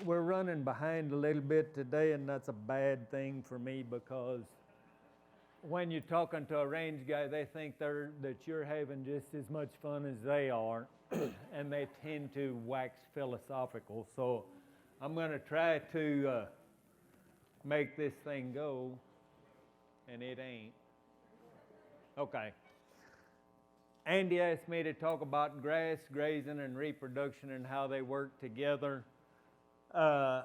We're running behind a little bit today, and that's a bad thing for me because when you're talking to a range guy, they think that you're having just as much fun as they are, and they tend to wax philosophical. So I'm going to try to make this thing go, and it ain't. Okay. Andy asked me to talk about grass, grazing, and reproduction and how they work together. I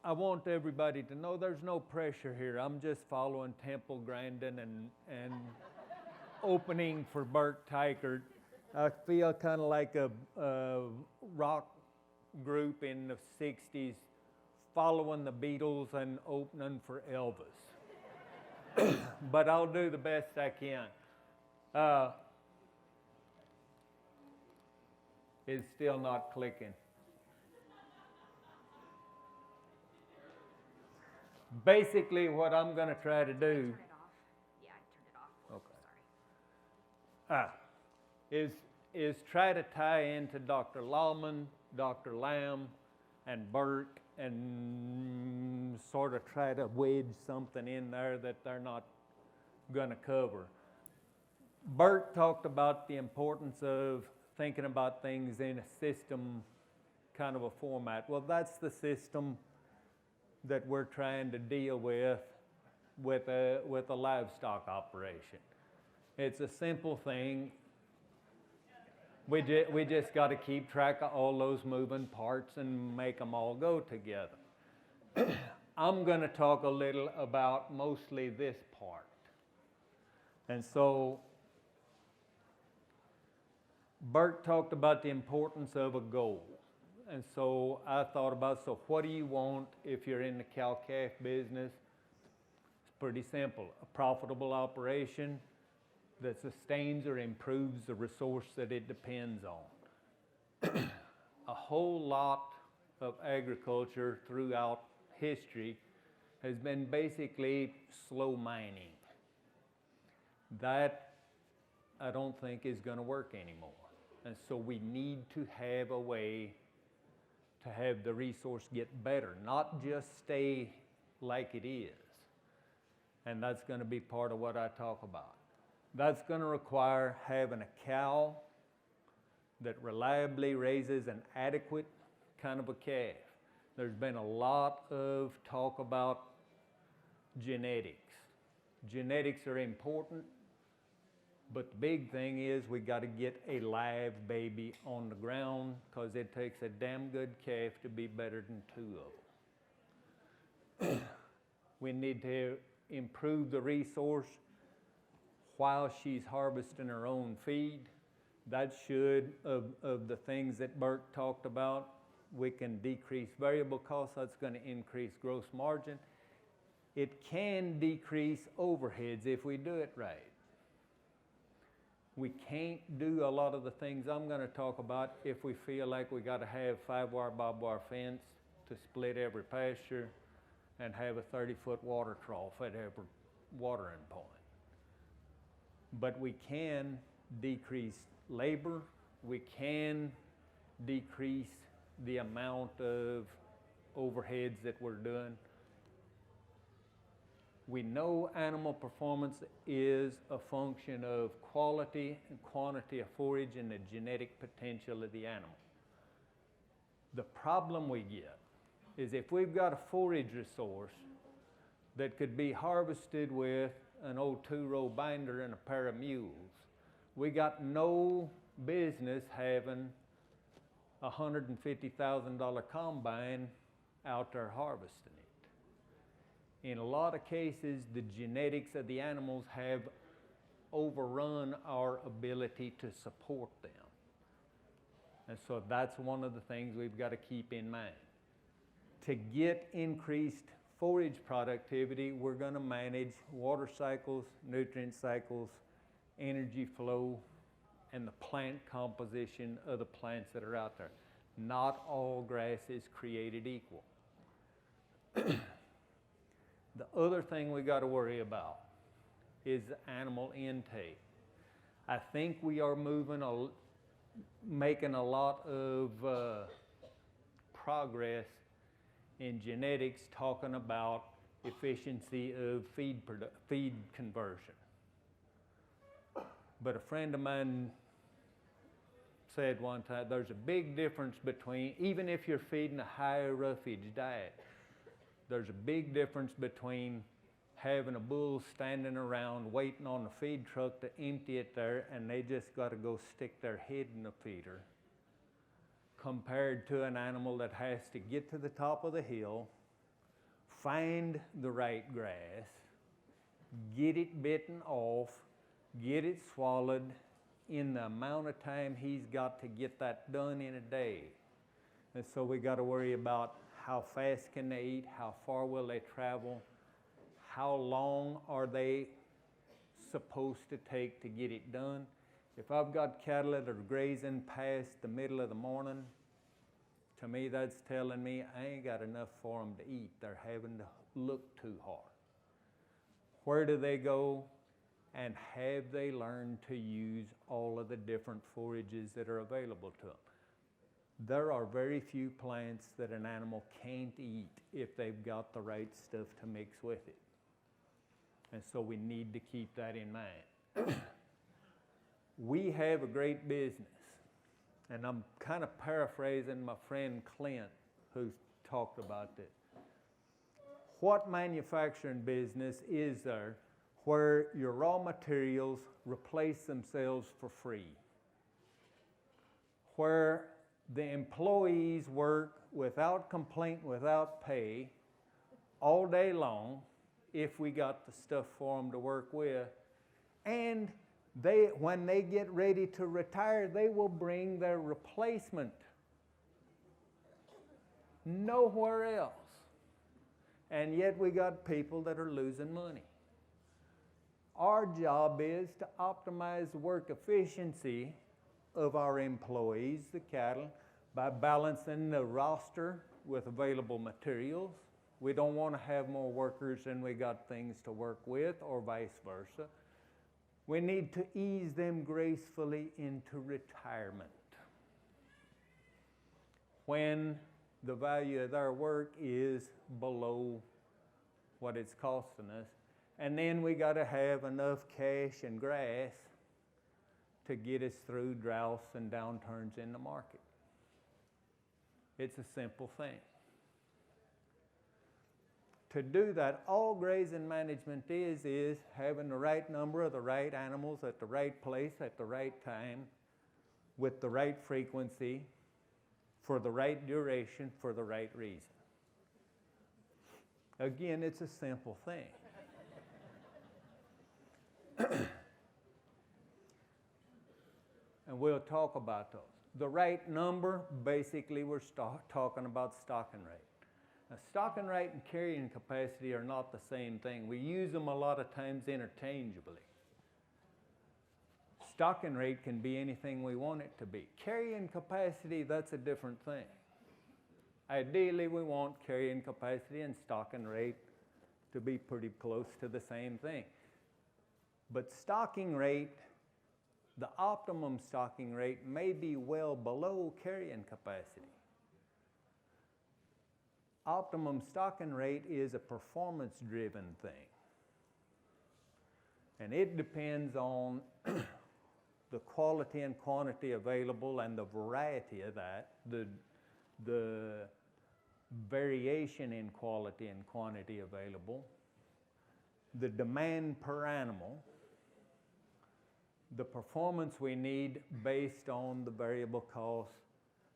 want everybody to know there's no pressure here. I'm just following temple grinding and opening for Bert Teichert. I feel kind of like a rock group in the 60s following the Beatles and opening for Elvis. But I'll do the best I can. It's still not clicking. Basically, what I'm going to try to do. Turn it off. Yeah, I turned it off. Okay. Is try to tie into Dr. Lawman, Dr. Lamb, and Burke, and sort of try to wedge something in there that they're not going to cover. Burke talked about the importance of thinking about things in a system kind of a format. Well, that's the system that we're trying to deal with a livestock operation. It's a simple thing. We just got to keep track of all those moving parts and make them all go together. I'm going to talk a little about mostly this part. And so Bert talked about the importance of a goal. And so I thought about, so what do you want if you're in the cow-calf business? It's pretty simple. A profitable operation that sustains or improves the resource that it depends on. A whole lot of agriculture throughout history has been basically slow mining. That I don't think is going to work anymore. And so we need to have a way to have the resource get better, not just stay like it is. And that's going to be part of what I talk about. That's going to require having a cow that reliably raises an adequate kind of a calf. There's been a lot of talk about genetics. Genetics are important, but the big thing is we got to get a live baby on the ground because it takes a damn good calf to be better than two of them. We need to improve the resource while she's harvesting her own feed. That should, of the things that Bert talked about, we can decrease variable costs. That's going to increase gross margin. It can decrease overheads if we do it right. We can't do a lot of the things I'm going to talk about if we feel like we got to have 5-wire barbed wire fence to split every pasture and have a 30-foot water trough at every watering point. But we can decrease labor. We can decrease the amount of overheads that we're doing. We know animal performance is a function of quality and quantity of forage and the genetic potential of the animal. The problem we get is if we've got a forage resource that could be harvested with an old 2-row binder and a pair of mules, we got no business having a $150,000 combine out there harvesting it. In a lot of cases, the genetics of the animals have overrun our ability to support them. And so that's one of the things we've got to keep in mind. To get increased forage productivity, we're going to manage water cycles, nutrient cycles, energy flow, and the plant composition of the plants that are out there. Not all grass is created equal. The other thing we got to worry about is animal intake. I think we are moving making a lot of progress in genetics, talking about efficiency of feed conversion. But a friend of mine said one time, there's a big difference between, even if you're feeding a higher roughage diet, there's a big difference between having a bull standing around waiting on the feed truck to empty it there, and they just got to go stick their head in the feeder, compared to an animal that has to get to the top of the hill, find the right grass, get it bitten off, get it swallowed in the amount of time he's got to get that done in a day. And so we got to worry about how fast can they eat, how far will they travel, how long are they supposed to take to get it done. If I've got cattle that are grazing past the middle of the morning, to me that's telling me I ain't got enough for them to eat. They're having to look too hard. Where do they go? And have they learned to use all of the different forages that are available to them? There are very few plants that an animal can't eat if they've got the right stuff to mix with it. And so we need to keep that in mind. We have a great business, and I'm kind of paraphrasing my friend Clint, who's talked about this. What manufacturing business is there where your raw materials replace themselves for free? Where the employees work without complaint, without pay, all day long, if we got the stuff for them to work with, and when they get ready to retire, they will bring their replacement. Nowhere else. And yet we got people that are losing money. Our job is to optimize the work efficiency of our employees, the cattle, by balancing the roster with available materials. We don't want to have more workers than we got things to work with, or vice versa. We need to ease them gracefully into retirement, when the value of their work is below what it's costing us. And then we got to have enough cash and grass to get us through droughts and downturns in the market. It's a simple thing. To do that, all grazing management is having the right number of the right animals at the right place at the right time with the right frequency for the right duration for the right reason. Again, it's a simple thing. And we'll talk about those. The right number, basically we're talking about stocking rate. Now, stocking rate and carrying capacity are not the same thing. We use them a lot of times interchangeably. Stocking rate can be anything we want it to be. Carrying capacity, that's a different thing. Ideally, we want carrying capacity and stocking rate to be pretty close to the same thing. But stocking rate, the optimum stocking rate may be well below carrying capacity. Optimum stocking rate is a performance-driven thing. And it depends on the quality and quantity available and the variety of that, the variation in quality and quantity available, the demand per animal, the performance we need based on the variable cost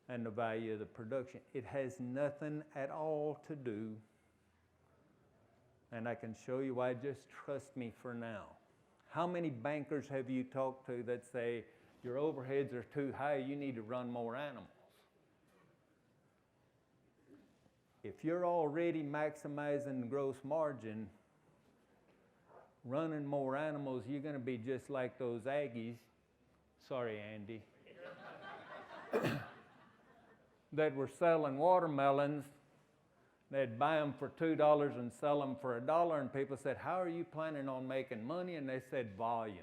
and the value of the production. It has nothing at all to do, and I can show you why, just trust me for now. How many bankers have you talked to that say, your overheads are too high, you need to run more animals? If you're already maximizing the gross margin, running more animals, you're going to be just like those Aggies, sorry Andy, that were selling watermelons. They'd buy them for $2 and sell them for $1, and people said, how are you planning on making money? And they said, volume.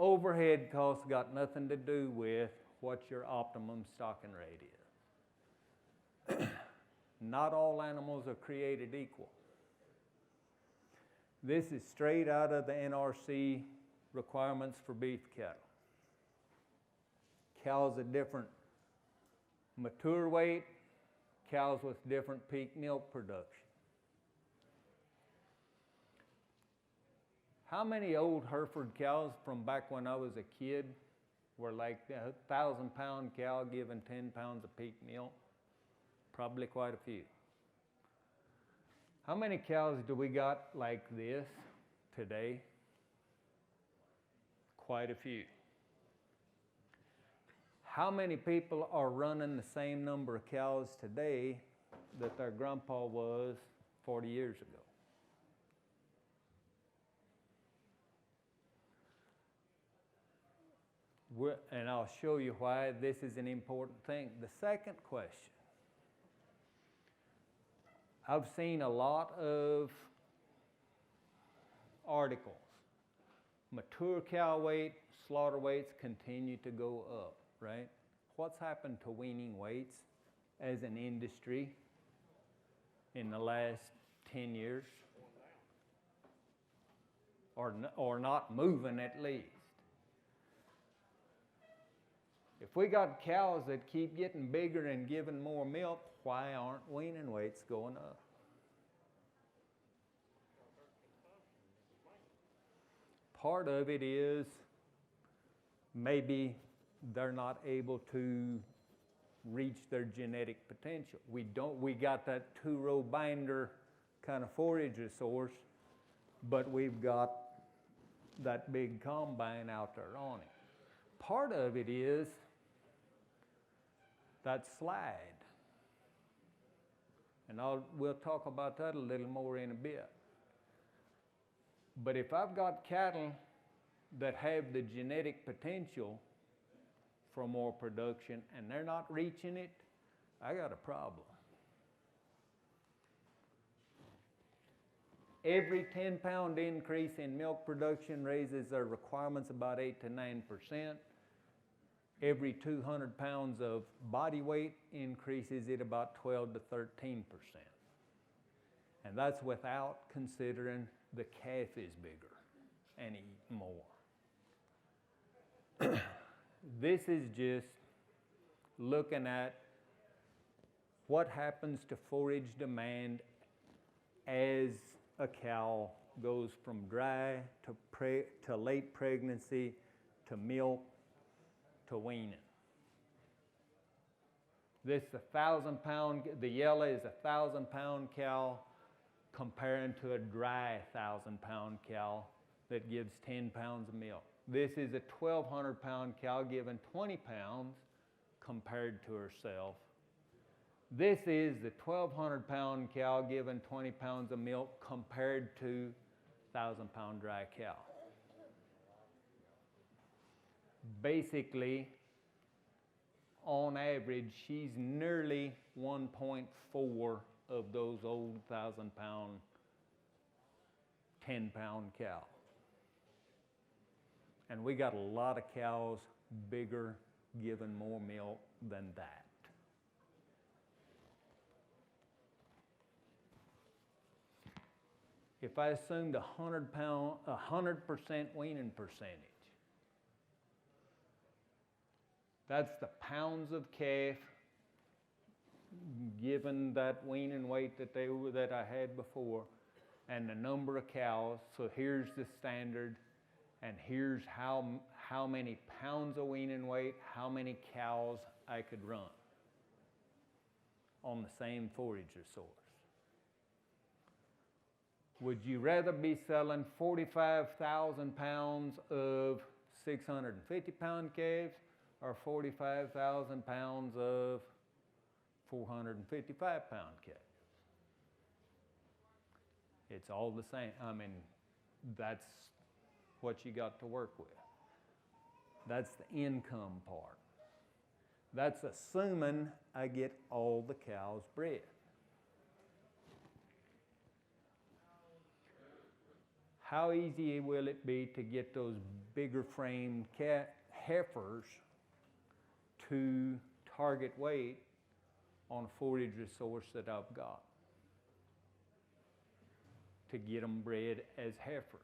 overhead costs got nothing to do with what your optimum stocking rate is. Not all animals are created equal. This is straight out of the NRC requirements for beef cattle. Cows at different mature weight, cows with different peak milk production. How many old Hereford cows from back when I was a kid were like a 1,000-pound cow giving 10 pounds of peak milk? Probably quite a few. How many cows do we got like this today? Quite a few. How many people are running the same number of cows today that their grandpa was 40 years ago? And I'll show you why this is an important thing. The second question. I've seen a lot of articles. Mature cow weight, slaughter weights continue to go up, right? What's happened to weaning weights as an industry in the last 10 years? Or not moving at least. If we got cows that keep getting bigger and giving more milk, why aren't weaning weights going up? Part of it is maybe they're not able to reach their genetic potential. We got that two-row binder kind of forage resource, but we've got that big combine out there on it. Part of it is that slide. And we'll talk about that a little more in a bit. But if I've got cattle that have the genetic potential for more production and they're not reaching it, I got a problem. Every 10-pound increase in milk production raises their requirements about 8 to 9%. Every 200 pounds of body weight increases it about 12 to 13%. And that's without considering the calf is bigger and eat more. This is just looking at what happens to forage demand as a cow goes from dry to late pregnancy to milk to weaning. This 1,000-pound, the yellow is a 1,000-pound cow comparing to a dry 1,000-pound cow that gives 10 pounds of milk. This is a 1,200-pound cow giving 20 pounds compared to herself. This is the 1,200-pound cow giving 20 pounds of milk compared to 1,000-pound dry cow. Basically, on average, she's nearly 1.4 of those old 1,000-pound, 10-pound cows. And we got a lot of cows bigger, giving more milk than that. If I assumed 100% weaning percentage, that's the pounds of calf given that weaning weight that I had before, and the number of cows. So here's the standard, and here's how many pounds of weaning weight, how many cows I could run on the same forage resource. Would you rather be selling 45,000 pounds of 650-pound calves or 45,000 pounds of 455-pound calves? It's all the same. I mean, that's what you got to work with. That's the income part. That's assuming I get all the cows bred. how easy will it be to get those bigger framed heifers to target weight on a forage resource that I've got, to get them bred as heifers?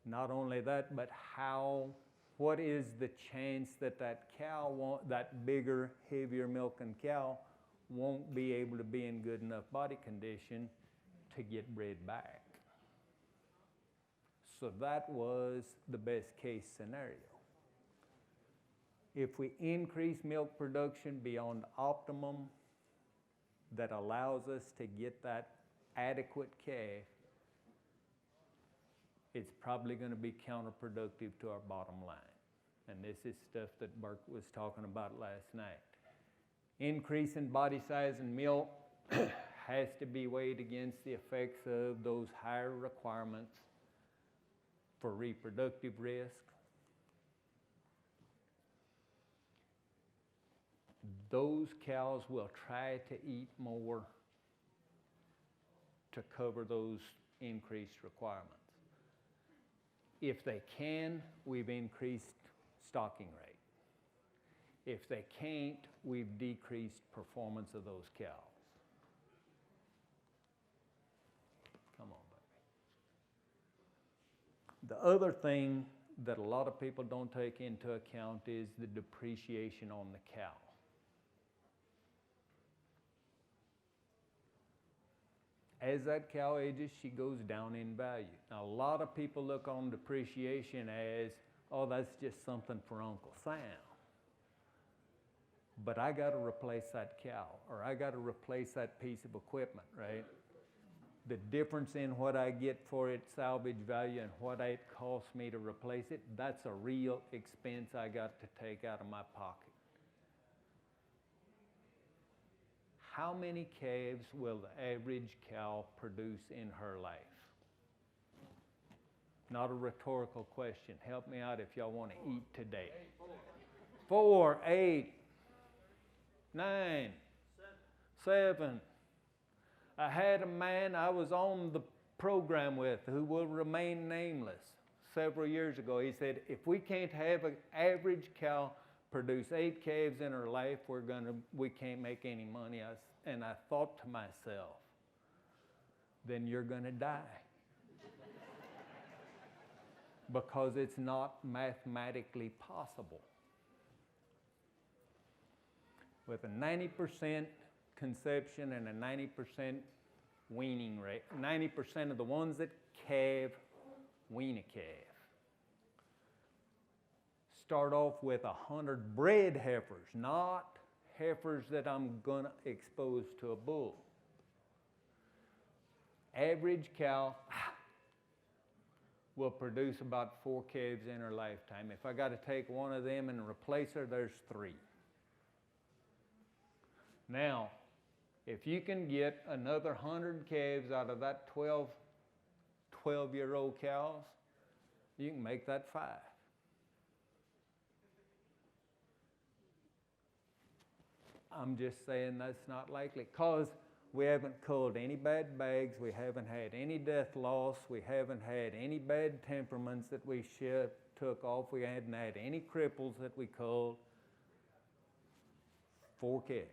Not only that, but what is the chance that that bigger, heavier milking cow won't be able to be in good enough body condition to get bred back? So that was the best case scenario. If we increase milk production beyond optimum, that allows us to get that adequate calf, it's probably going to be counterproductive to our bottom line. And this is stuff that Burke was talking about last night. Increase in body size and milk has to be weighed against the effects of those higher requirements for reproductive risk. Those cows will try to eat more to cover those increased requirements. If they can, we've increased stocking rate. If they can't, we've decreased performance of those cows. Come on, baby. The other thing that a lot of people don't take into account is the depreciation on the cow. As that cow ages, she goes down in value. Now, a lot of people look on depreciation as, oh, that's just something for Uncle Sam. But I got to replace that cow, or I got to replace that piece of equipment, right? The difference in what I get for its salvage value and what it costs me to replace it, that's a real expense I got to take out of my pocket. How many calves will the average cow produce in her life? Not a rhetorical question. Help me out if y'all want to eat today. 4, 8, 9, 7. I had a man I was on the program with who will remain nameless several years ago. He said, if we can't have an average cow produce 8 calves in her life, we can't make any money. And I thought to myself, then you're going to die. Because it's not mathematically possible. With a 90% conception and a 90% weaning rate, 90% of the ones that calve wean a calf. Start off with 100 bred heifers, not heifers that I'm going to expose to a bull. Average cow will produce about 4 calves in her lifetime. If I got to take one of them and replace her, there's 3. Now, if you can get another 100 calves out of that 12-year-old cows, you can make that 5. I'm just saying that's not likely, because we haven't culled any bad bags, we haven't had any death loss, we haven't had any bad temperaments that we took off, we hadn't had any cripples that we culled. 4 calves.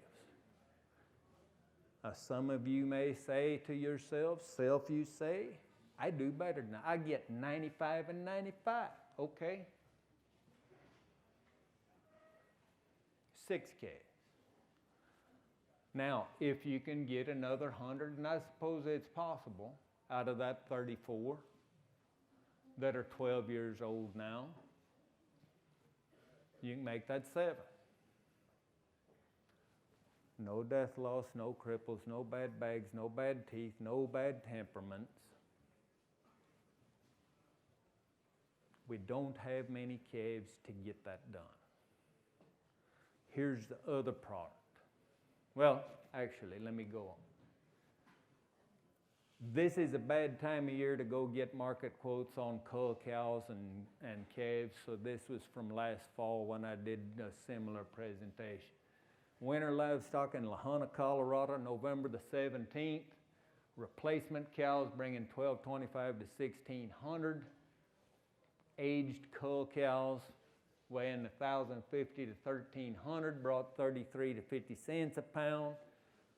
Now, some of you may say to yourselves, you say, I do better than that. I get 95 and 95. Okay. 6 calves. Now, if you can get another 100, and I suppose it's possible, out of that 34 that are 12 years old now, you can make that 7. No death loss, no cripples, no bad bags, no bad teeth, no bad temperaments. We don't have many calves to get that done. Here's the other product. Well, actually, let me go on. This is a bad time of year to go get market quotes on cull cows and calves, so this was from last fall when I did a similar presentation. Winter livestock in La Junta, Colorado, November the 17th. Replacement cows bringing $1,225 to $1,600. Aged cull cows weighing 1,050 to 1,300 brought 33 to 50 cents a pound,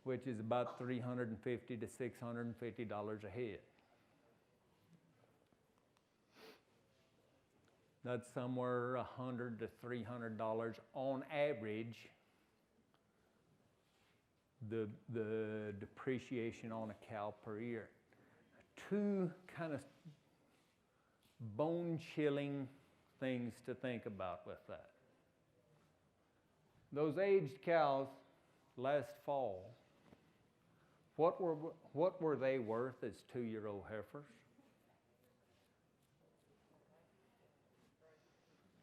which is about $350 to $650 a head. That's somewhere $100 to $300 on average. The depreciation on a cow per year. Two kind of bone-chilling things to think about with that. Those aged cows last fall, what were they worth as 2-year-old heifers?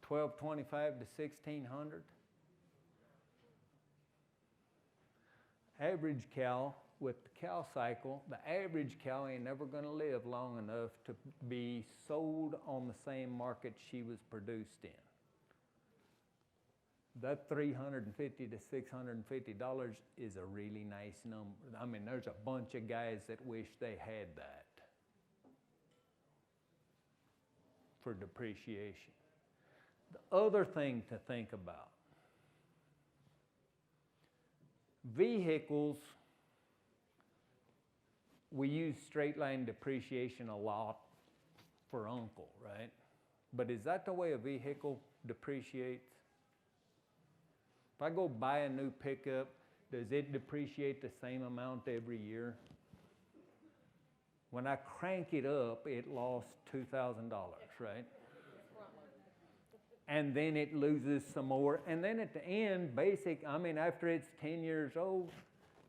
$1,225 to $1,600. Average cow, with the cow cycle, the average cow ain't never going to live long enough to be sold on the same market she was produced in. That $350 to $650 is a really nice number. I mean, there's a bunch of guys that wish they had that for depreciation. The other thing to think about, vehicles, we use straight line depreciation a lot for Uncle, right? But is that the way a vehicle depreciates? If I go buy a new pickup, does it depreciate the same amount every year? When I crank it up, it lost $2,000, right? And then it loses some more. And then at the end, after it's 10 years old,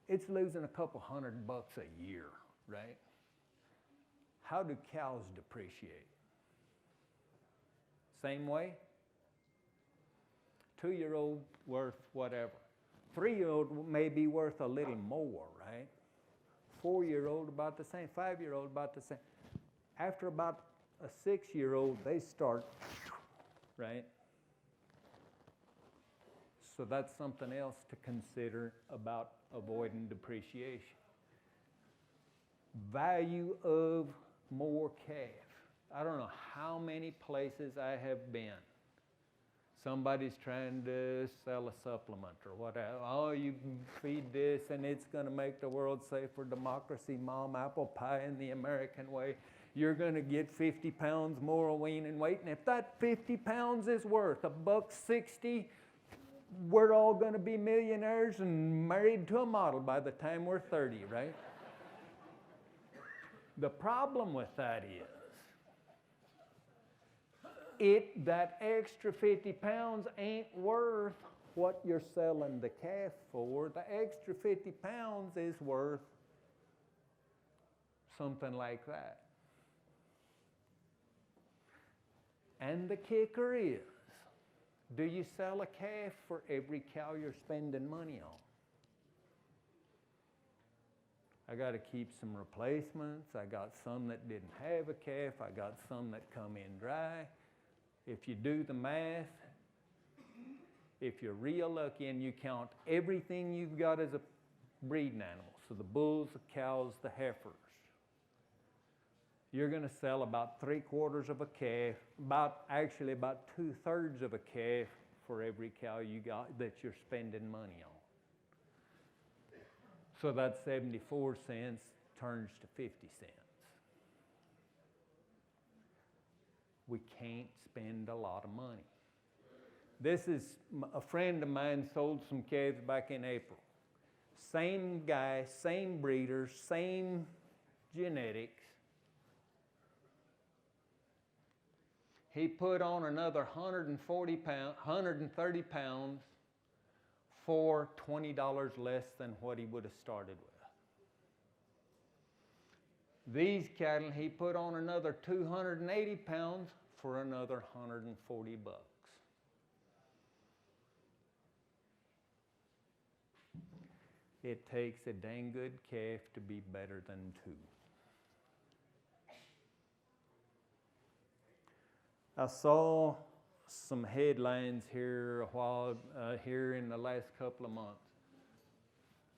it's losing a couple $100 a year, right? How do cows depreciate? Same way? 2-year-old worth whatever. 3-year-old may be worth a little more, right? 4-year-old about the same. 5-year-old about the same. After about a 6-year-old, they start, right? So that's something else to consider about avoiding depreciation. Value of more calf. I don't know how many places I have been. Somebody's trying to sell a supplement or whatever. Oh, you can feed this and it's going to make the world safe for democracy, mom, apple pie in the American way. You're going to get 50 pounds more wean and weight. And if that 50 pounds is worth $1.60, we're all going to be millionaires and married to a model by the time we're 30, right? The problem with that is, that extra 50 pounds ain't worth what you're selling the calf for. The extra 50 pounds is worth something like that. And the kicker is, do you sell a calf for every cow you're spending money on? I got to keep some replacements. I got some that didn't have a calf. I got some that come in dry. If you do the math, if you're real lucky and you count everything you've got as a breeding animal, so the bulls, the cows, the heifers, you're going to sell about 3/4 of a calf, about 2/3 of a calf for every cow you got that you're spending money on. So that 74 cents turns to 50 cents. We can't spend a lot of money. This is a friend of mine sold some calves back in April. Same guy, same breeder, same genetics. He put on another 130 pounds for $20 less than what he would have started with. These cattle, he put on another 280 pounds for another $140. It takes a dang good calf to be better than two. I saw some headlines here here in the last couple of months.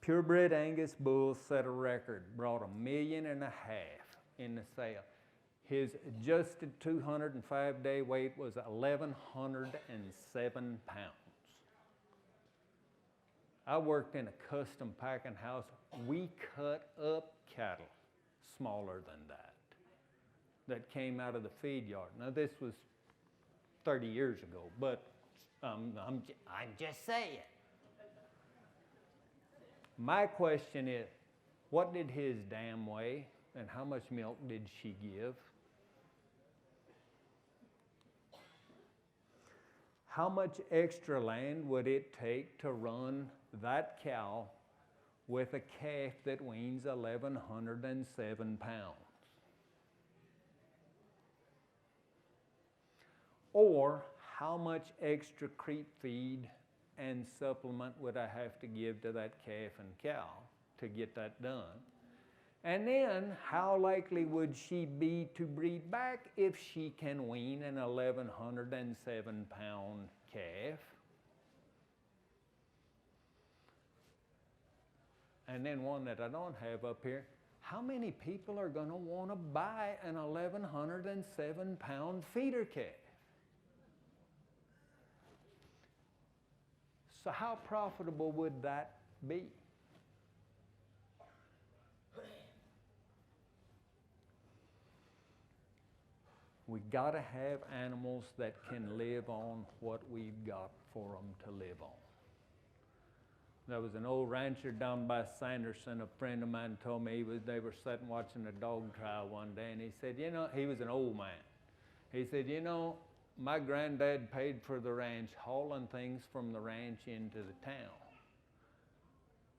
Purebred Angus bull set a record, brought $1.5 million in the sale. His adjusted 205-day weight was 1,107 pounds. I worked in a custom packing house. We cut up cattle smaller than that came out of the feed yard. Now this was 30 years ago, but I'm just saying. My question is, what did his dam weigh and how much milk did she give? How much extra land would it take to run that cow with a calf that weighes 1,107 pounds? Or how much extra creep feed and supplement would I have to give to that calf and cow to get that done? And then how likely would she be to breed back if she can wean an 1,107 pound calf? And then one that I don't have up here, how many people are going to want to buy an 1,107 pound feeder calf? So how profitable would that be? We got to have animals that can live on what we've got for them to live on. There was an old rancher down by Sanderson, a friend of mine told me they were sitting watching a dog trial one day, and he said, he was an old man. He said, my granddad paid for the ranch, hauling things from the ranch into the town.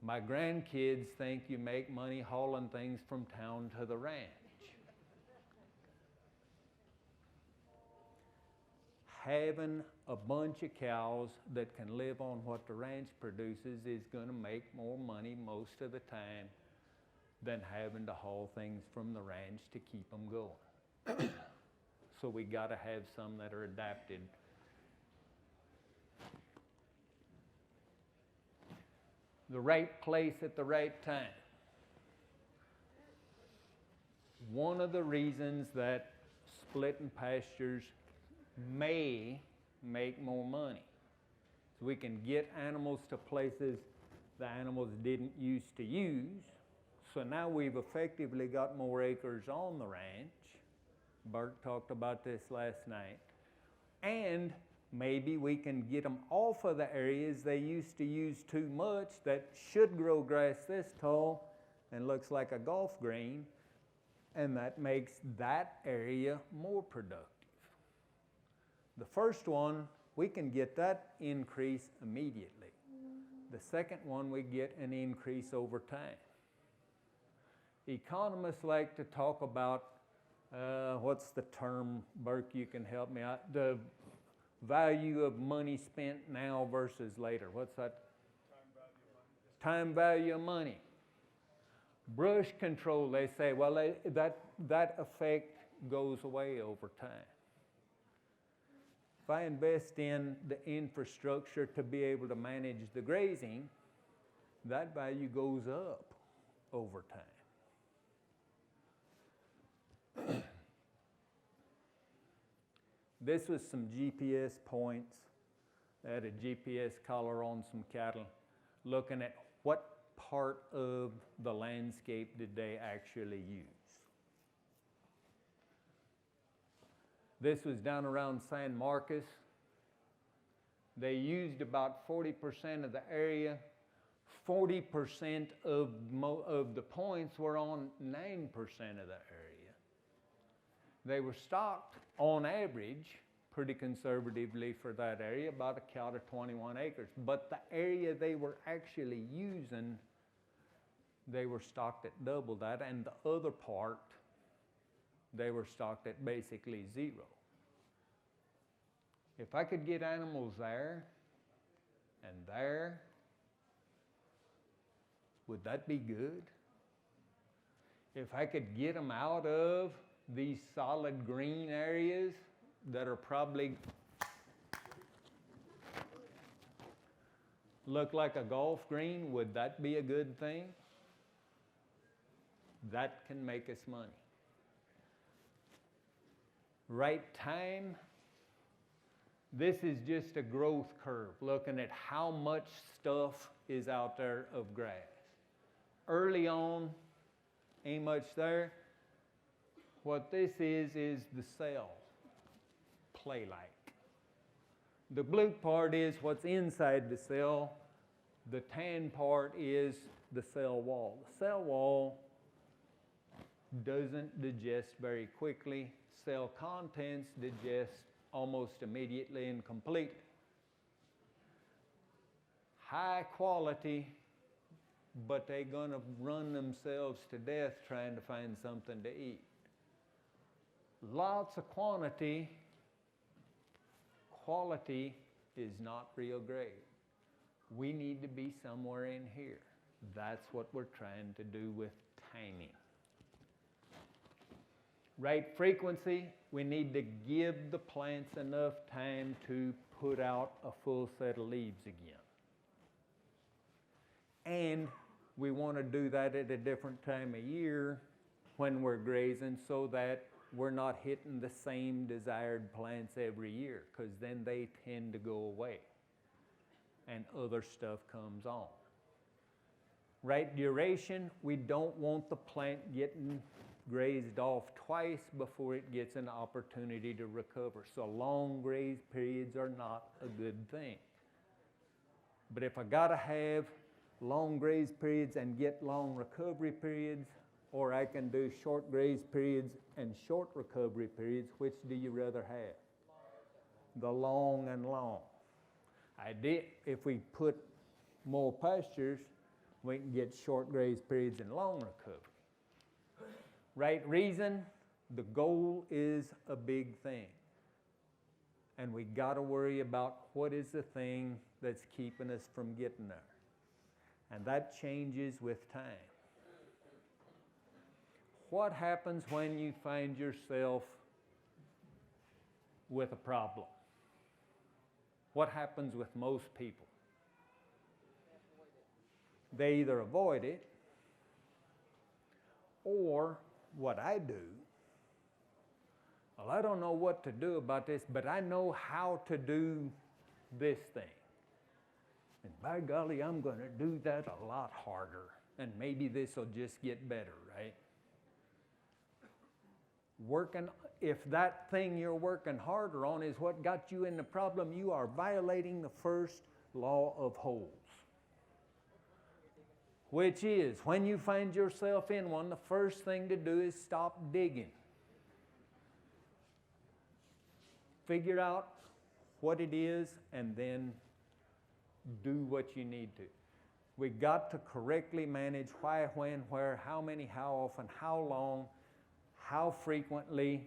My grandkids think you make money hauling things from town to the ranch. Having a bunch of cows that can live on what the ranch produces is going to make more money most of the time than having to haul things from the ranch to keep them going. So we got to have some that are adapted. The right place at the right time. One of the reasons that splitting pastures may make more money. So we can get animals to places the animals didn't used to use. So now we've effectively got more acres on the ranch. Bert talked about this last night. And maybe we can get them off of the areas they used to use too much that should grow grass this tall and looks like a golf green, and that makes that area more productive. The first one, we can get that increase immediately. The second one, we get an increase over time. Economists like to talk about what's the term, Burke, you can help me out, the value of money spent now versus later. What's that? Time value of money. Brush control, they say, well, that effect goes away over time. If I invest in the infrastructure to be able to manage the grazing, that value goes up over time. This was some GPS points. I had a GPS collar on some cattle, looking at what part of the landscape did they actually use. This was down around San Marcos. They used about 40% of the area. 40% of the points were on 9% of the area. They were stocked on average, pretty conservatively for that area, about a count of 21 acres. But the area they were actually using, they were stocked at double that, and the other part, they were stocked at basically zero. If I could get animals there and there, would that be good? If I could get them out of these solid green areas that are probably, look like a golf green, would that be a good thing? That can make us money. Right time, this is just a growth curve, looking at how much stuff is out there of grass. Early on, ain't much there. What this is the cell, clay-like. The blue part is what's inside the cell. The tan part is the cell wall. The cell wall doesn't digest very quickly. Cell contents digest almost immediately and completely. High quality, but they're going to run themselves to death trying to find something to eat. Lots of quantity. Quality is not real great. We need to be somewhere in here. That's what we're trying to do with timing. Right frequency, we need to give the plants enough time to put out a full set of leaves again. And we want to do that at a different time of year when we're grazing so that we're not hitting the same desired plants every year, because then they tend to go away and other stuff comes on. Right duration, we don't want the plant getting grazed off twice before it gets an opportunity to recover. So long graze periods are not a good thing. But if I gotta have long graze periods and get long recovery periods, or I can do short graze periods and short recovery periods, which do you rather have? The long and long. If we put more pastures, we can get short graze periods and long recovery. Right reason, the goal is a big thing. And we gotta worry about what is the thing that's keeping us from getting there. And that changes with time. What happens when you find yourself with a problem? What happens with most people? They either avoid it, or what I do, well, I don't know what to do about this, but I know how to do this thing. And by golly, I'm going to do that a lot harder, and maybe this will just get better, right? If that thing you're working harder on is what got you in the problem, you are violating the first law of holes. Which is, when you find yourself in one, the first thing to do is stop digging. Figure out what it is and then do what you need to. We got to correctly manage why, when, where, how many, how often, how long, how frequently,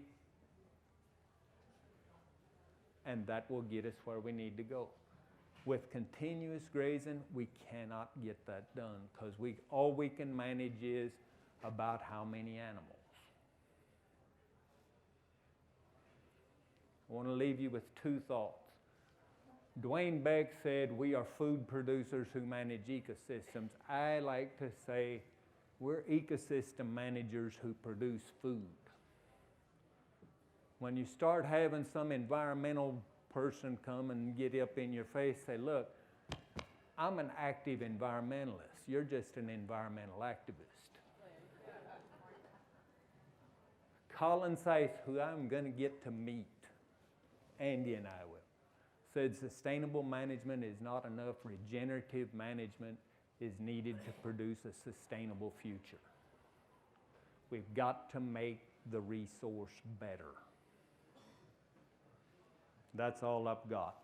and that will get us where we need to go. With continuous grazing, we cannot get that done because all we can manage is about how many animals. I want to leave you with two thoughts. Dwayne Beck said, we are food producers who manage ecosystems. I like to say, we're ecosystem managers who produce food. When you start having some environmental person come and get up in your face, say, look, I'm an active environmentalist. You're just an environmental activist. Colin Seiss, who I'm going to get to meet, Andy and I will, said sustainable management is not enough. Regenerative management is needed to produce a sustainable future. We've got to make the resource better. That's all I've got.